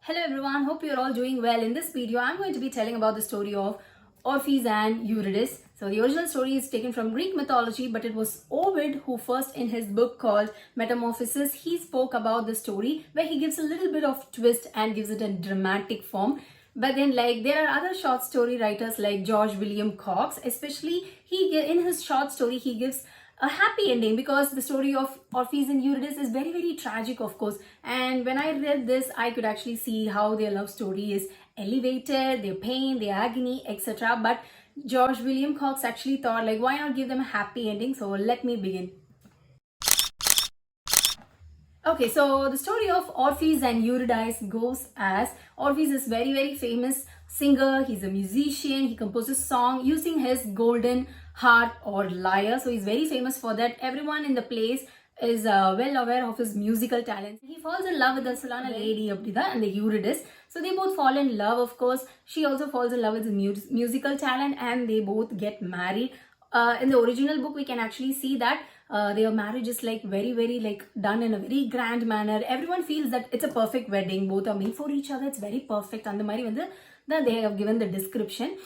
Hello everyone, hope you're all doing well. In this video, I'm going to be telling about the story of Orpheus and Eurydice. So the original story is taken from Greek mythology, but it was Ovid who first in his book called Metamorphoses, he spoke about the story where he gives a little bit of twist and gives it a dramatic form. But then there are other short story writers like George William Cox, especially in his short story, he gives a happy ending because the story of Orpheus and Eurydice is very, very tragic, of course. And when I read this, I could actually see how their love story is elevated, their pain, their agony, etc. But George William Cox actually thought, why not give them a happy ending? So let me begin. Okay, so the story of Orpheus and Eurydice goes as Orpheus is very, very famous singer. He's a musician. He composes song using his golden harp or lyre. So he's very famous for that. Everyone in the place is well aware of his musical talents. He falls in love with the Solana lady and the Eurydice. So they both fall in love, of course. She also falls in love with his musical talent and they both get married. In the original book, we can actually see that their marriage is very, very done in a very grand manner. Everyone feels that it's a perfect wedding. Both are made for each other. It's very perfect. And they have given the description.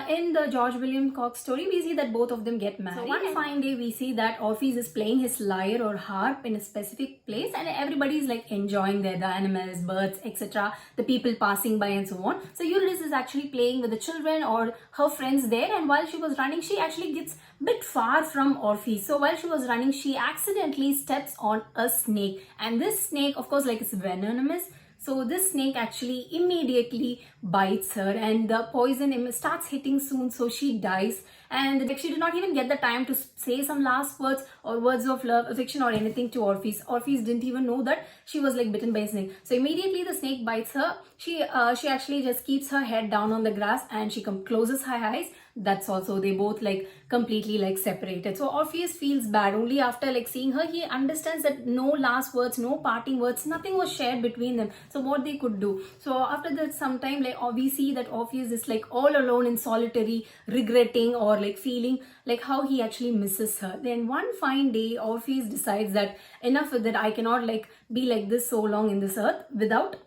In the George William Cox story, we see that both of them get married. So one fine day, we see that Orpheus is playing his lyre or harp in a specific place, and everybody is enjoying there, the animals, birds, etc., the people passing by and so on. So Eurydice is actually playing with the children or her friends there, and while she was running, she actually gets a bit far from Orpheus. So while she was running, she accidentally steps on a snake, and this snake, of course, it's venomous. So this snake actually immediately bites her and the poison starts hitting soon, so she dies. And she did not even get the time to say some last words or words of love, affection or anything to Orpheus. Orpheus didn't even know that she was bitten by a snake. So immediately the snake bites her. She actually just keeps her head down on the grass and she closes her eyes. That's also, they both completely separated. So Orpheus feels bad. Only after seeing her, he understands that no last words, no parting words, nothing was shared between them. So what they could do. So after that, sometime we see that Orpheus is all alone in solitary, regretting or feeling how he actually misses her. Then one fine day, Orpheus decides that enough with that, I cannot be like this so long in this earth without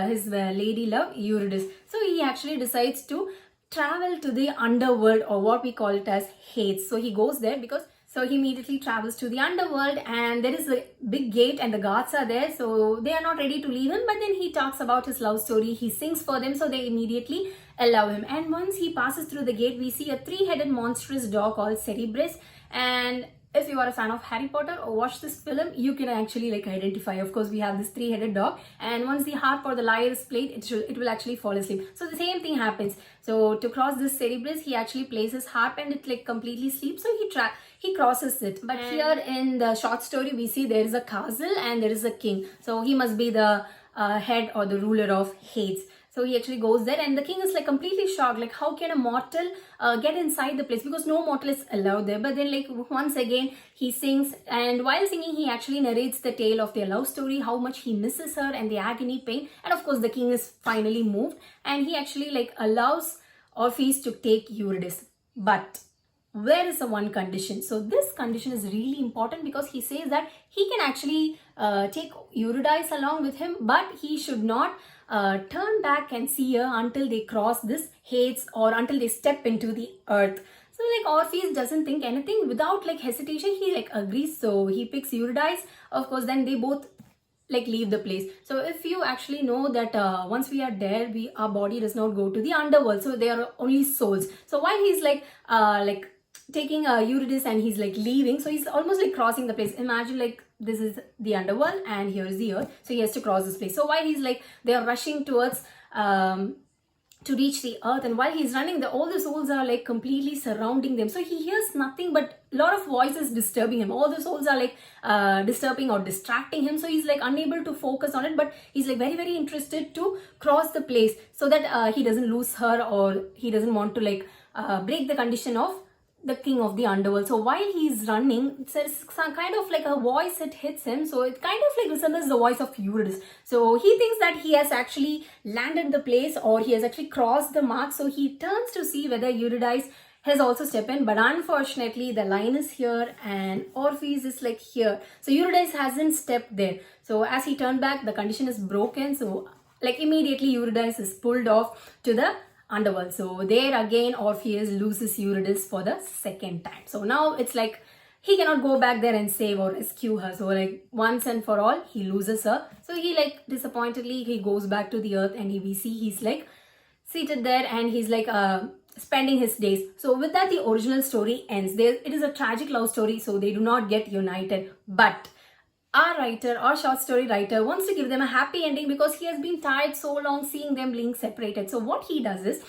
his lady love Eurydice. So he actually decides to travel to the underworld, or what we call it as Hades. So he goes there so he immediately travels to the underworld, and there is a big gate and the guards are there, so they are not ready to leave him. But then he talks about his love story, he sings for them, so they immediately allow him. And once he passes through the gate, we see a three-headed monstrous dog called Cerberus. And if you are a fan of Harry Potter or watch this film, you can actually identify. Of course, we have this three-headed dog, and once the harp or the lyre is played, it will actually fall asleep. So the same thing happens. So to cross this Cerberus, he actually plays his harp and it completely sleeps. So he crosses it. But here in the short story, we see there is a castle and there is a king. So he must be the head or the ruler of Hades. So he actually goes there and the king is completely shocked. How can a mortal get inside the place? Because no mortal is allowed there. But then once again, he sings, and while singing, he actually narrates the tale of their love story, how much he misses her and the agony, pain. And of course, the king is finally moved and he actually allows Orpheus to take Eurydice. But there is a one condition. So this condition is really important because he says that he can actually take Eurydice along with him, but he should not turn back and see her until they cross this Hades or until they step into the earth. So Orpheus doesn't think anything. Without hesitation, he agrees. So he picks Eurydice. Of course, then they both leave the place. So if you actually know that once we are there, our body does not go to the underworld. So they are only souls. So while he's taking Eurydice and he's leaving, so he's almost crossing the place. Imagine this is the underworld and here is the earth, so he has to cross this place. So while he's they are rushing towards to reach the earth, and while he's running, all the souls are completely surrounding them. So he hears nothing but a lot of voices disturbing him. All the souls are disturbing or distracting him, so he's unable to focus on it, but he's very, very interested to cross the place so that he doesn't lose her, or he doesn't want to break the condition of the king of the underworld. So while he's running, there's some kind of a voice that hits him. So it kind of resembles the voice of Eurydice. So he thinks that he has actually landed the place, or he has actually crossed the mark. So he turns to see whether Eurydice has also stepped in, but unfortunately the line is here and Orpheus is here. So Eurydice hasn't stepped there. So as he turned back, the condition is broken. So like immediately Eurydice is pulled off to the underworld. So there again Orpheus loses Eurydice for the second time. So now it's like he cannot go back there and save or rescue her. So like once and for all he loses her. So he like disappointedly he goes back to the earth, and we see he's like seated there and he's like spending his days. So with that the original story ends. It is a tragic love story, so they do not get united. But our short story writer wants to give them a happy ending because he has been tired so long seeing them being separated. So what he does is,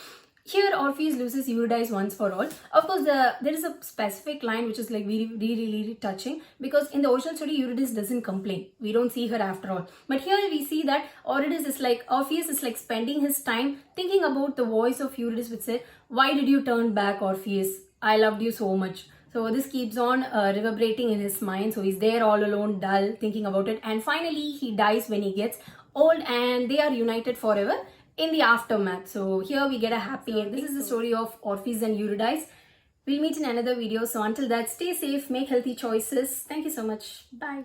here Orpheus loses Eurydice once for all. Of course, there is a specific line which is like really touching, because in the original story Eurydice doesn't complain. We don't see her after all. But here we see that Orpheus is like spending his time thinking about the voice of Eurydice which said, "Why did you turn back, Orpheus? I loved you so much." So this keeps on reverberating in his mind. So he's there all alone, dull, thinking about it. And finally he dies when he gets old, and they are united forever in the aftermath. So here we get a happy ending. This is the story of Orpheus and Eurydice. We'll meet in another video. So until that, stay safe, make healthy choices. Thank you so much. Bye.